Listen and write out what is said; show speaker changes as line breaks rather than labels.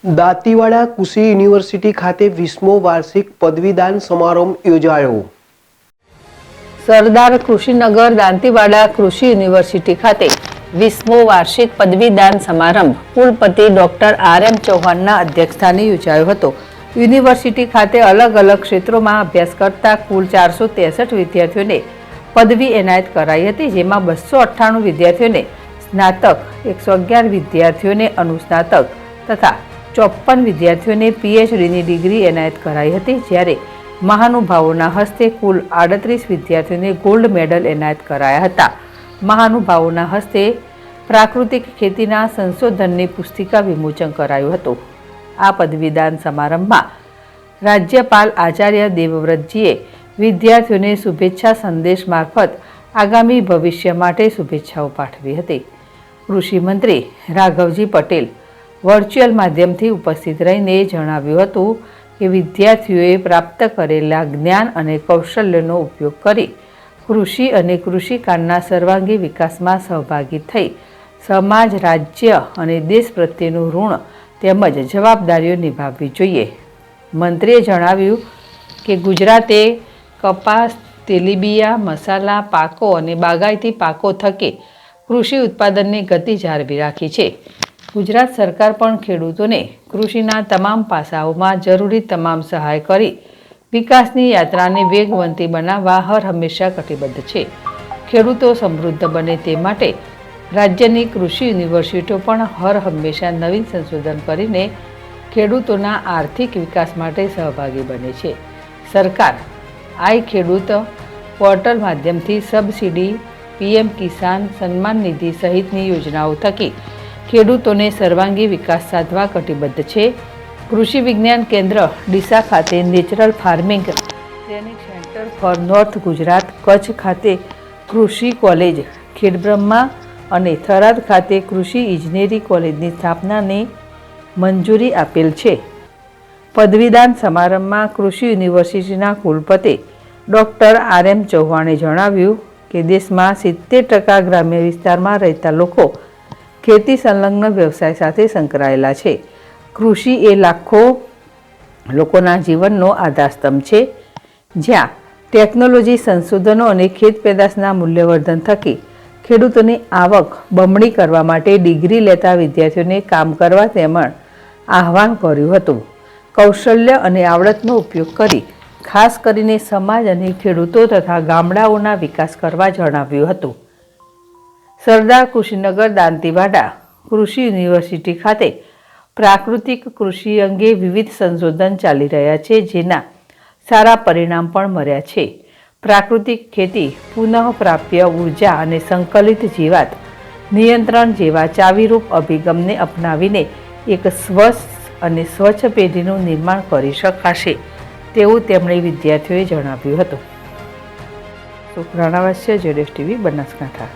દાંતીવાડા કૃષિ યુનિવર્સિટી ખાતે 20મો વાર્ષિક પદવીદાન સમારંભ યોજાયો।
સરદાર કૃષિનગર દાંતીવાડા કૃષિ યુનિવર્સિટી ખાતે 20મો વાર્ષિક પદવીદાન સમારંભ કુલપતિ ડોક્ટર આર.એમ. ચૌહાણના અધ્યક્ષસ્થાને યોજાયો હતો। યુનિવર્સિટી ખાતે અલગ અલગ ક્ષેત્રોમાં અભ્યાસ કરતા કુલ 463 વિદ્યાર્થીઓને પદવી એનાયત કરાઈ હતી, જેમાં 298 વિદ્યાર્થીઓને સ્નાતક, 111 વિદ્યાર્થીઓને અનુસ્નાતક તથા 54 વિદ્યાર્થીઓને પીએચડીની ડિગ્રી એનાયત કરાઈ હતી, જ્યારે મહાનુભાવોના હસ્તે કુલ 38 વિદ્યાર્થીઓને ગોલ્ડ મેડલ એનાયત કરાયા હતા। મહાનુભાવોના હસ્તે પ્રાકૃતિક ખેતીના સંશોધનની પુસ્તિકા વિમોચન કરાયું હતું। આ પદવીદાન સમારંભમાં રાજ્યપાલ આચાર્ય દેવવ્રતજીએ વિદ્યાર્થીઓને શુભેચ્છા સંદેશ મારફત આગામી ભવિષ્ય માટે શુભેચ્છાઓ પાઠવી હતી। કૃષિ મંત્રી રાઘવજી પટેલ વર્ચ્યુઅલ માધ્યમથી ઉપસ્થિત રહીને જણાવ્યું હતું કે વિદ્યાર્થીઓએ પ્રાપ્ત કરેલા જ્ઞાન અને કૌશલ્યનો ઉપયોગ કરી કૃષિ અને કૃષિકારના સર્વાંગી વિકાસમાં સહભાગી થઈ સમાજ, રાજ્ય અને દેશ પ્રત્યેનું ઋણ તેમજ જવાબદારીઓ નિભાવવી જોઈએ। મંત્રીએ જણાવ્યું કે ગુજરાતે કપાસ, તેલીબિયા, મસાલા પાકો અને બાગાયતી પાકો થકી કૃષિ ઉત્પાદનની ગતિ જાળવી રાખી છે। ગુજરાત સરકાર પણ ખેડૂતોને કૃષિના તમામ પાસાઓમાં જરૂરી તમામ સહાય કરી વિકાસની યાત્રાને વેગવંતી બનાવવા હર હંમેશા કટિબદ્ધ છે। ખેડૂતો સમૃદ્ધ બને તે માટે રાજ્યની કૃષિ યુનિવર્સિટીઓ પણ હર હંમેશા નવીન સંશોધન કરીને ખેડૂતોના આર્થિક વિકાસ માટે સહભાગી બને છે। સરકાર આઈ ખેડૂત પોર્ટલ માધ્યમથી સબસિડી, પીએમ કિસાન સન્માન નિધિ સહિતની યોજનાઓ થકી ખેડૂતોને સર્વાંગી વિકાસ સાધવા કટિબદ્ધ છે। કૃષિ વિજ્ઞાન કેન્દ્ર ડીસા ખાતે natural farming training centre for north Gujarat, Kutch ખાતે કૃષિ કોલેજ, ખેડબ્રહ્મા અને થરાદ ખાતે કૃષિ ઇજનેરી કોલેજની સ્થાપનાને મંજૂરી આપેલ છે। પદવીદાન સમારંભમાં કૃષિ યુનિવર્સિટીના કુલપતિ ડોક્ટર આર.એમ. ચૌહાણે જણાવ્યું કે દેશમાં 70% ગ્રામ્ય વિસ્તારમાં રહેતા લોકો ખેતી સંલગ્ન વ્યવસાય સાથે સંકળાયેલા છે। કૃષિ એ લાખો લોકોના જીવનનો આધારસ્તંભ છે, જ્યાં ટેકનોલોજી, સંશોધનો અને ખેત પેદાશના મૂલ્યવર્ધન થકી ખેડૂતોની આવક બમણી કરવા માટે ડિગ્રી લેતા વિદ્યાર્થીઓને કામ કરવા તેમણે આહ્વાન કર્યું હતું। કૌશલ્ય અને આવડતનો ઉપયોગ કરી ખાસ કરીને સમાજ અને ખેડૂતો તથા ગામડાઓના વિકાસ કરવા જણાવ્યું હતું। સરદાર કૃષિનગર દાંતીવાડા કૃષિ યુનિવર્સિટી ખાતે પ્રાકૃતિક કૃષિ અંગે વિવિધ સંશોધન ચાલી રહ્યા છે, જેના સારા પરિણામ પણ મળ્યા છે। પ્રાકૃતિક ખેતી, પુનઃપ્રાપ્ય ઉર્જા અને સંકલિત જીવાત નિયંત્રણ જેવા ચાવીરૂપ અભિગમને અપનાવીને એક સ્વસ્થ અને સ્વચ્છ પેઢીનું નિર્માણ કરી શકાશે તેવું તેમણે વિદ્યાર્થીઓએ જણાવ્યું હતું। સુપ્રાણાવાસ્ય, ZSTV, બનાસકાંઠા।